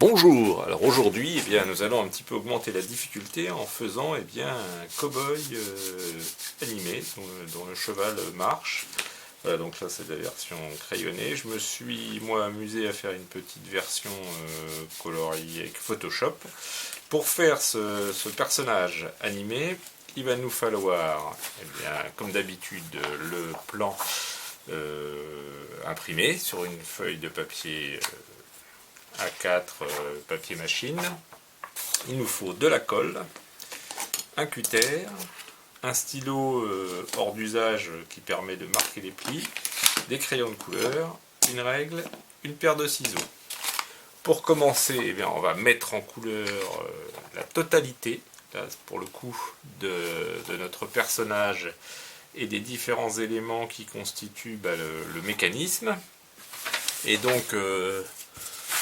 Bonjour, alors aujourd'hui nous allons un petit peu augmenter la difficulté en faisant un cow-boy animé dont le cheval marche. Voilà, donc là c'est la version crayonnée. Je me suis moi amusé à faire une petite version coloriée avec Photoshop. Pour faire ce personnage animé, il va nous falloir, comme d'habitude, le plan imprimé sur une feuille de papier A4 papier machine. Il nous faut de la colle, un cutter, un stylo hors d'usage qui permet de marquer les plis, des crayons de couleur, une règle, une paire de ciseaux. Pour commencer, on va mettre en couleur la totalité, là, pour le coup, de notre personnage et des différents éléments qui constituent le mécanisme. Et donc,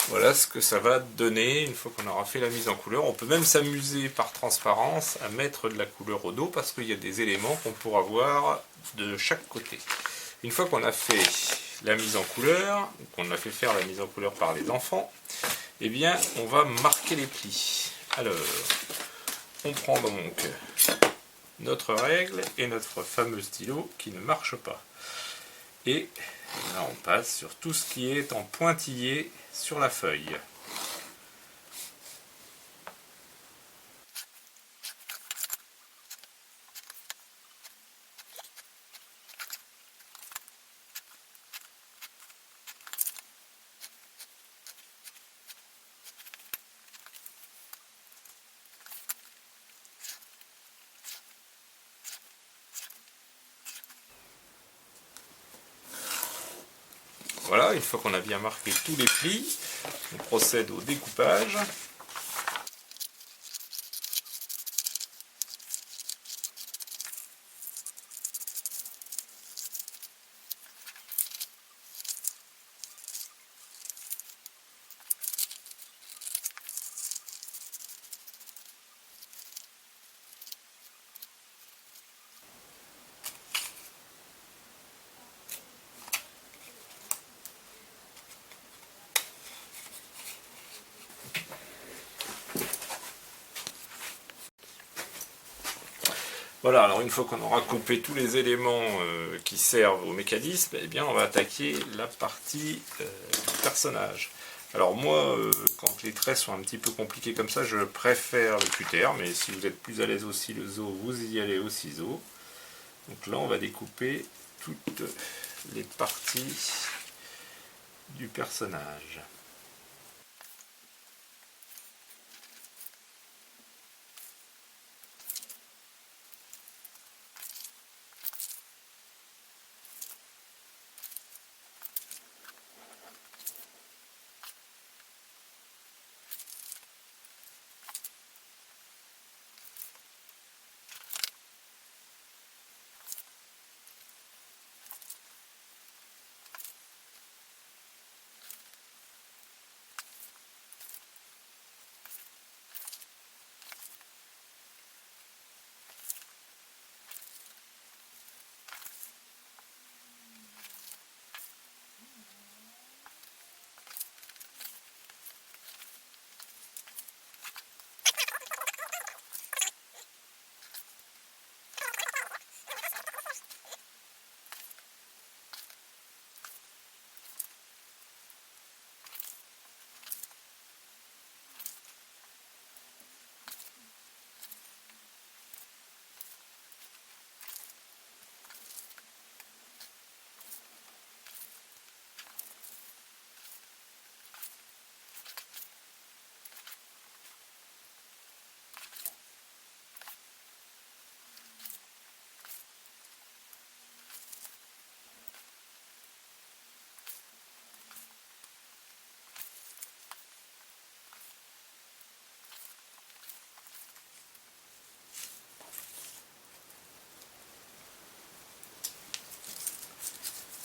voilà ce que ça va donner une fois qu'on aura fait la mise en couleur. On peut même s'amuser par transparence à mettre de la couleur au dos parce qu'il y a des éléments qu'on pourra voir de chaque côté. Une fois qu'on a fait la mise en couleur, qu'on a fait faire la mise en couleur par les enfants, on va marquer les plis. Alors, on prend donc notre règle et notre fameux stylo qui ne marche pas. Et là on passe sur tout ce qui est en pointillé sur la feuille. Voilà, une fois qu'on a bien marqué tous les plis, on procède au découpage. Voilà, alors une fois qu'on aura coupé tous les éléments qui servent au mécanisme, on va attaquer la partie du personnage. Alors moi, quand les traits sont un petit peu compliqués comme ça, je préfère le cutter, mais si vous êtes plus à l'aise au ciseau, vous y allez au ciseau. Donc là, on va découper toutes les parties du personnage.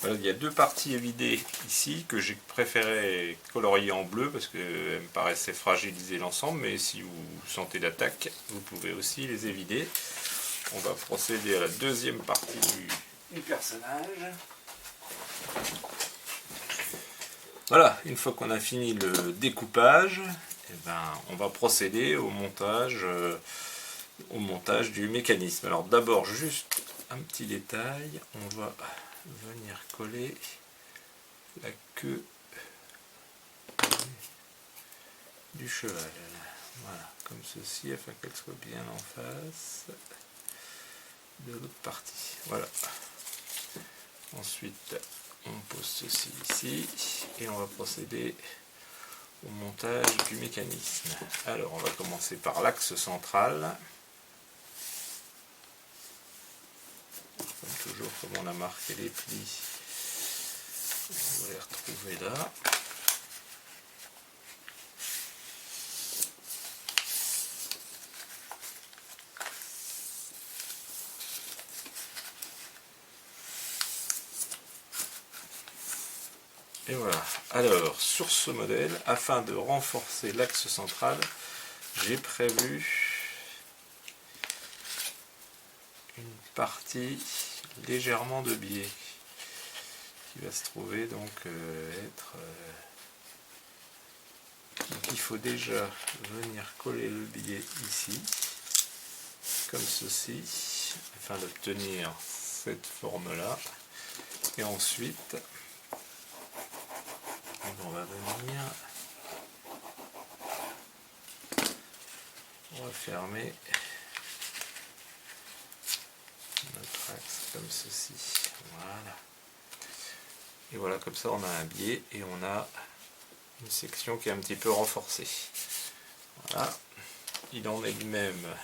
Voilà, il y a deux parties évidées ici que j'ai préféré colorier en bleu parce qu'elles me paraissaient fragiliser l'ensemble, mais si vous sentez l'attaque, vous pouvez aussi les évider. On va procéder à la deuxième partie du personnage. Voilà, une fois qu'on a fini le découpage, eh ben, on va procéder au montage du mécanisme. Alors d'abord, juste un petit détail, on va venir coller la queue du cheval. Voilà, comme ceci, afin qu'elle soit bien en face de l'autre partie. Voilà. Ensuite, on pose ceci ici et on va procéder au montage du mécanisme. Alors, on va commencer par l'axe central. Comme toujours, comme on a marqué les plis, on va les retrouver là. Et voilà. Alors, sur ce modèle, afin de renforcer l'axe central, j'ai prévu une partie légèrement de biais qui va se trouver donc être... donc il faut déjà venir coller le biais ici, comme ceci, afin d'obtenir cette forme-là. Et ensuite, on va venir refermer notre axe comme ceci. Voilà. Et voilà, comme ça on a un biais et on a une section qui est un petit peu renforcée. Voilà. Il en est du même.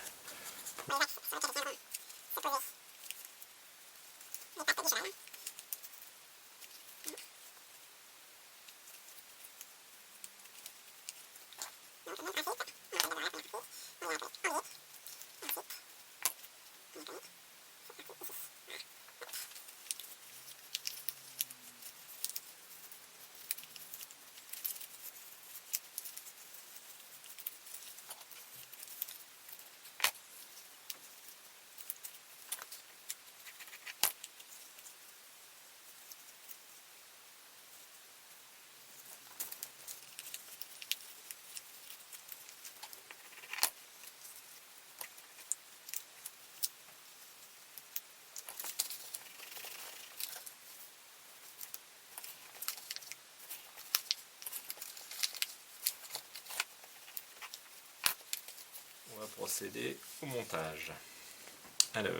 On va procéder au montage. Alors,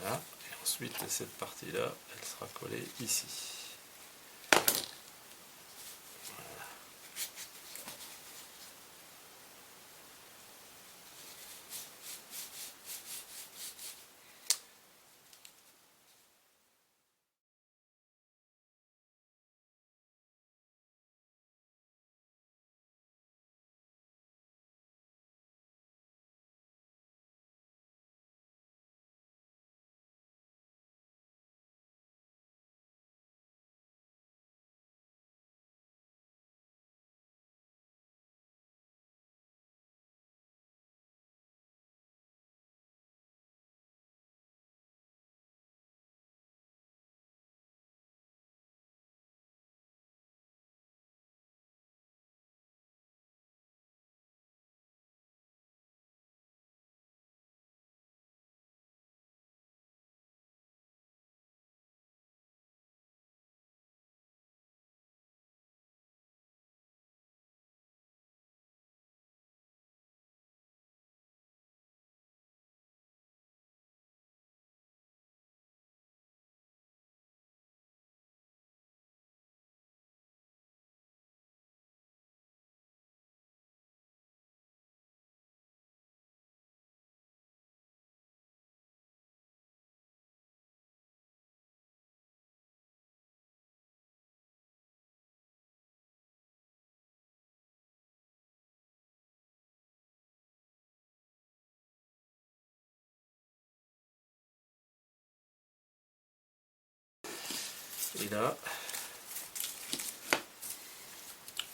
voilà. Et ensuite, cette partie-là, elle sera collée ici. Et là,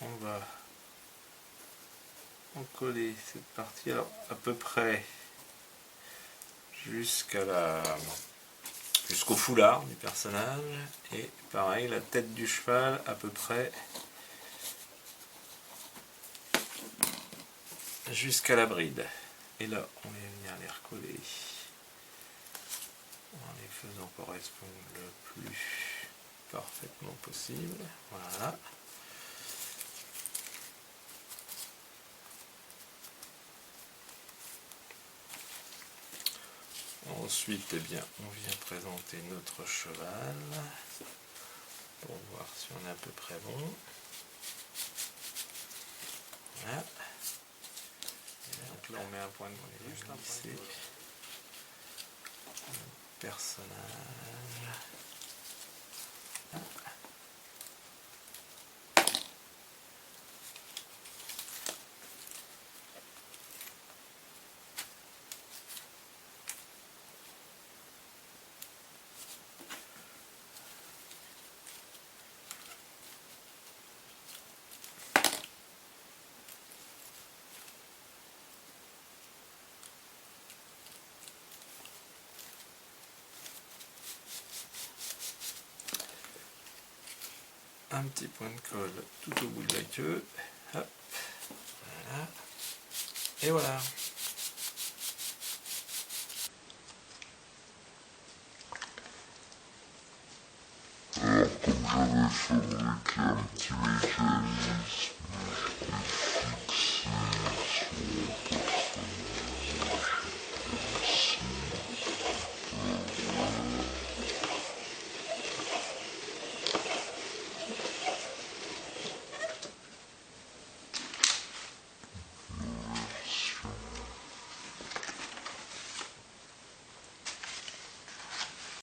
on va en coller cette partie, alors à peu près jusqu'au foulard du personnage, et pareil la tête du cheval à peu près jusqu'à la bride. Et là on va venir les recoller en les faisant correspondre le plus parfaitement possible. Voilà. Ensuite, eh bien, on vient présenter notre cheval pour voir si on est à peu près bon. Voilà. Et donc là, on met un point de glisser. Personnage. Un petit point de colle tout au bout de la queue. Hop. Voilà. Et voilà. Alors, comme j'avais fabriqué un petit véhicule